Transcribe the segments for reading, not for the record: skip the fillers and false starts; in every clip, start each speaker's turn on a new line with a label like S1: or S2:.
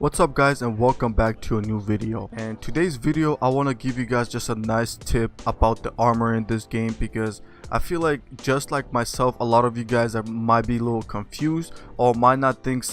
S1: What's up guys, and welcome back to a new video. And today's video I want to give you guys just a nice tip about the armor in this game, because I feel like just like myself, a lot of you guys might be a little confused or might not think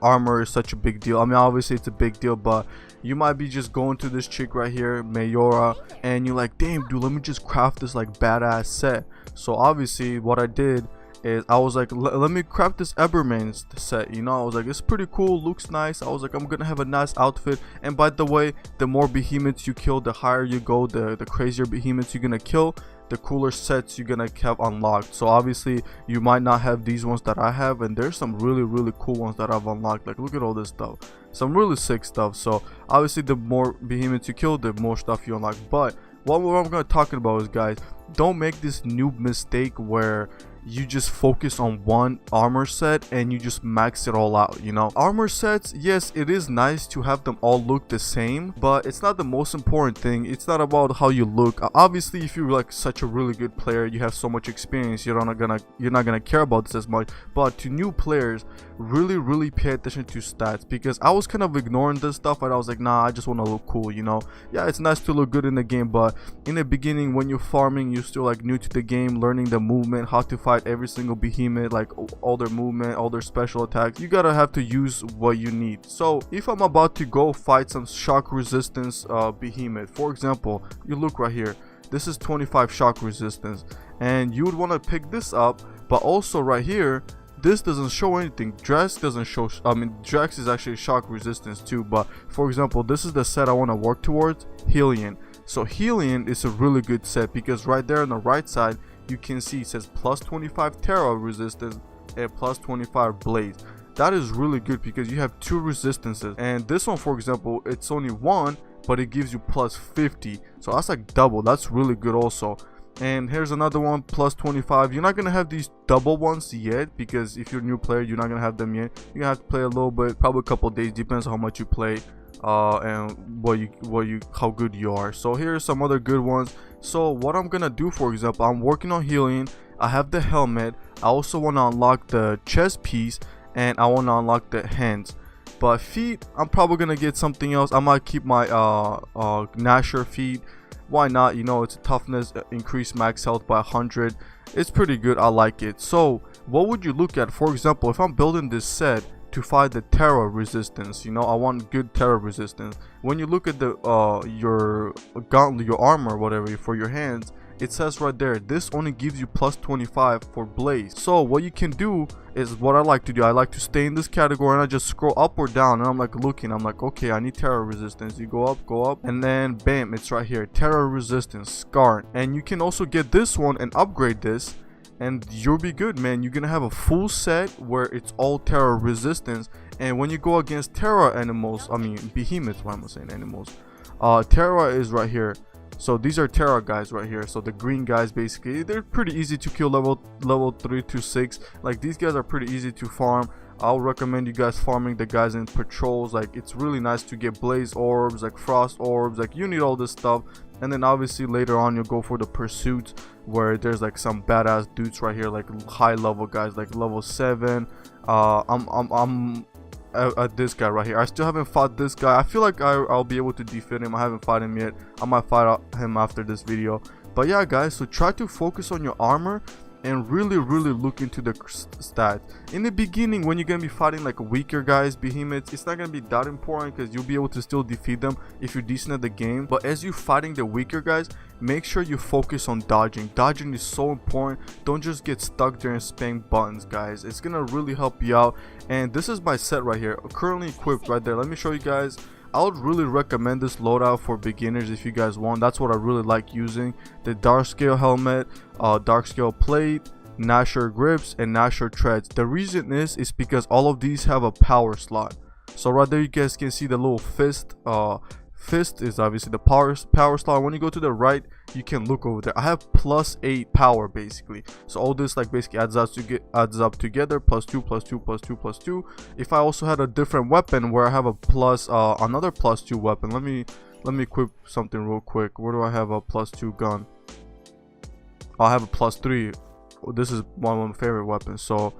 S1: armor is such a big deal. I mean, obviously it's a big deal, but you might be just going to this chick right here, Mayora, and you're like, damn dude, let me just craft this like badass set. So obviously what I did is I was like, let me craft this Eberman's set. You know, I was like, it's pretty cool, looks nice. I was like, I'm gonna have a nice outfit. And by the way, the more behemoths you kill, the higher you go, the crazier behemoths you're gonna kill, the cooler sets you're gonna have unlocked. So obviously you might not have these ones that I have, and there's some really cool ones that I've unlocked. Like, look at all this stuff, some really sick stuff. So obviously the more behemoths you kill, the more stuff you unlock. But what I'm gonna talk about is, guys, don't make this noob mistake where you just focus on one armor set and you just max it all out. You know, armor sets, yes, it is nice to have them all look the same, but it's not the most important thing. It's not about how you look. Obviously if you're like such a really good player, you have so much experience, you're not gonna care about this as much. But to new players, really pay attention to stats, because I was kind of ignoring this stuff and I was like, nah, I just want to look cool. You know, yeah, it's nice to look good in the game, but in the beginning when you're farming, you're still like new to the game, learning the movement, how to fight every single behemoth, like all their movement, all their special attacks. You gotta have to use what you need. So if I'm about to go fight some shock resistance behemoth, for example, you look right here, this is 25 shock resistance, and you would want to pick this up. But also right here, this doesn't show anything. Drax doesn't show, I mean, Drax is actually shock resistance too, but for example, this is the set I want to work towards, Hellion. So Hellion is a really good set, because right there on the right side you can see it says plus 25 Terra resistance and plus 25 Blaze. That is really good because you have two resistances, and this one, for example, it's only one, but it gives you plus 50, so that's like double. That's really good also. And here's another one, plus 25. You're not gonna have these double ones yet, because if you're a new player, you're not gonna have them yet. You're gonna have to play a little bit, probably a couple days, depends on how much you play and how good you are. So here's some other good ones. So what I'm gonna do, for example, I'm working on healing. I have the helmet. I also want to unlock the chest piece, and I want to unlock the hands. But feet, I'm probably gonna get something else. I might keep my Gnasher feet. Why not? You know, it's a toughness, increased max health by 100. It's pretty good. I like it. So what would you look at? For example, if I'm building this set to fight the Terra resistance, you know, I want good Terra resistance. When you look at the your gauntlet, your armor, whatever, for your hands, it says right there, this only gives you plus 25 for Blaze. So what you can do is, what I like to do, I like to stay in this category and I just scroll up or down, and I'm like looking, I'm like, okay, I need Terra resistance. You go up, and then bam, it's right here, Terra resistance, Scar. And you can also get this one and upgrade this, and you'll be good, man. You're gonna have a full set where it's all Terra resistance. And when you go against Terra animals, I mean behemoths, why am I saying animals, Terra is right here. So these are Terra guys right here. So the green guys, basically, they're pretty easy to kill, level 3 to 6. Like, these guys are pretty easy to farm. I'll recommend you guys farming the guys in patrols. Like, it's really nice to get blaze orbs, like frost orbs, like you need all this stuff. And then obviously later on you'll go for the pursuits, where there's like some badass dudes right here, like high level guys, like level 7. I'm at this guy right here. I still haven't fought this guy. I feel like I'll be able to defeat him. I haven't fought him yet. I might fight him after this video. But yeah guys, so try to focus on your armor and really look into the stats. In the beginning, when you're gonna be fighting like weaker guys, behemoths, it's not gonna be that important, because you'll be able to still defeat them if you're decent at the game. But as you're fighting the weaker guys, make sure you focus on dodging. Dodging is so important. Don't just get stuck there and spam buttons, guys. It's gonna really help you out. And this is my set right here, currently equipped right there. Let me show you guys. I would really recommend this loadout for beginners if you guys want. That's what I really like using. The dark scale helmet, dark scale plate, Gnasher grips, and Gnasher treads. The reason is because all of these have a power slot. So right there you guys can see the little fist. Fist is obviously the power slot. When you go to the right, you can look over there. I have plus 8 power basically. So all this like basically adds up together, plus 2 plus 2 plus 2 plus 2. If I also had a different weapon where I have a plus another plus 2 weapon, let me equip something real quick. Where do I have a plus 2 gun? I have a plus 3. This is one of my favorite weapons. So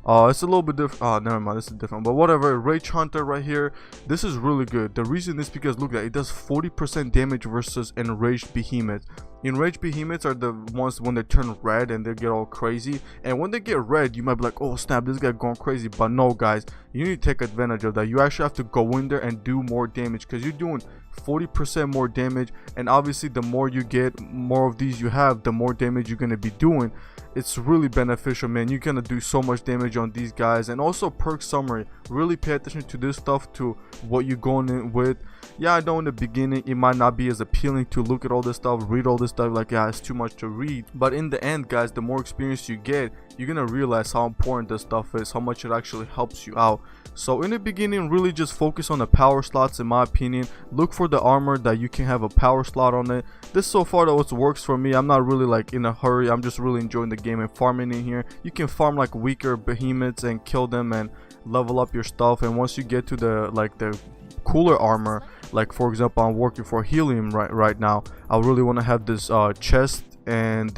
S1: It's a little bit different. Oh, never mind, this is different, but whatever. Rage Hunter right here, this is really good. The reason is because look at it, does 40% damage versus Enraged Behemoth. Enraged Behemoths are the ones when they turn red and they get all crazy, and when they get red you might be like, oh snap, this guy going crazy. But no guys, you need to take advantage of that. You actually have to go in there and do more damage, because you're doing 40% more damage, and obviously the more you get, more of these you have, the more damage you're going to be doing. It's really beneficial, man. You're gonna do so much damage on these guys. And also perk summary, really pay attention to this stuff, to what you're going in with. Yeah, I know in the beginning it might not be as appealing to look at all this stuff, read all this stuff, like yeah, it's too much to read, but in the end guys, the more experience you get, you're gonna realize how important this stuff is, how much it actually helps you out. So in the beginning, really just focus on the power slots. In my opinion, look for the armor that you can have a power slot on it. This so far though, it works for me. I'm not really like in a hurry, I'm just really enjoying the game and farming in here. You can farm like weaker behemoths and kill them and level up your stuff, and once you get to the cooler armor, like for example I'm working for helium right now, I really want to have this chest and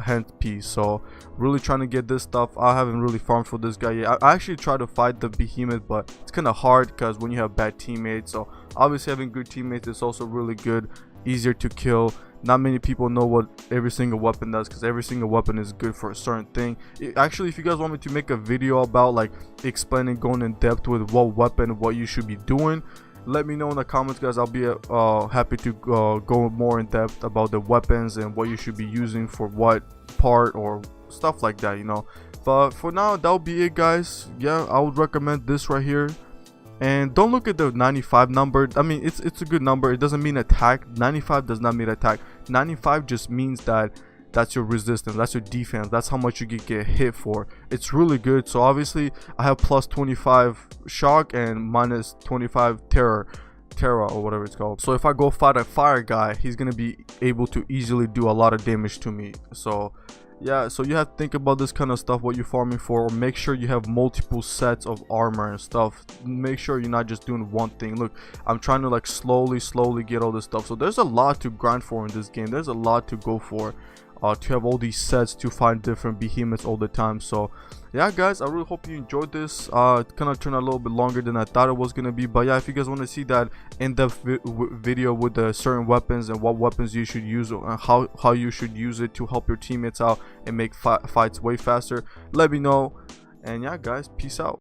S1: hand piece, so really trying to get this stuff. I haven't really farmed for this guy yet. I actually tried to fight the behemoth, but it's kind of hard because when you have bad teammates. So obviously having good teammates is also really good, easier to kill. Not many people know what every single weapon does, because every single weapon is good for a certain thing. Actually, if you guys want me to make a video about like explaining, going in depth with what weapon, what you should be doing, let me know in the comments guys. I'll be happy to go more in depth about the weapons and what you should be using for what part or stuff like that, you know. But for now, that'll be it guys. Yeah, I would recommend this right here. And don't look at the 95 number. I mean, it's a good number. It doesn't mean attack. 95 does not mean attack. 95 just means that that's your resistance, that's your defense, that's how much you get hit for. It's really good. So obviously I have plus 25 shock and minus 25 terror or whatever it's called. So if I go fight a fire guy, he's gonna be able to easily do a lot of damage to me. So yeah, so you have to think about this kind of stuff, what you're farming for, or make sure you have multiple sets of armor and stuff. Make sure you're not just doing one thing. Look, I'm trying to like slowly get all this stuff. So there's a lot to grind for in this game. There's a lot to go for, to have all these sets, to find different behemoths all the time. So yeah guys, I really hope you enjoyed this. It kind of turned out a little bit longer than I thought it was gonna be, but yeah, if you guys want to see that in-depth video with the certain weapons and what weapons you should use, and how you should use it to help your teammates out and make fights way faster, let me know. And yeah guys, peace out.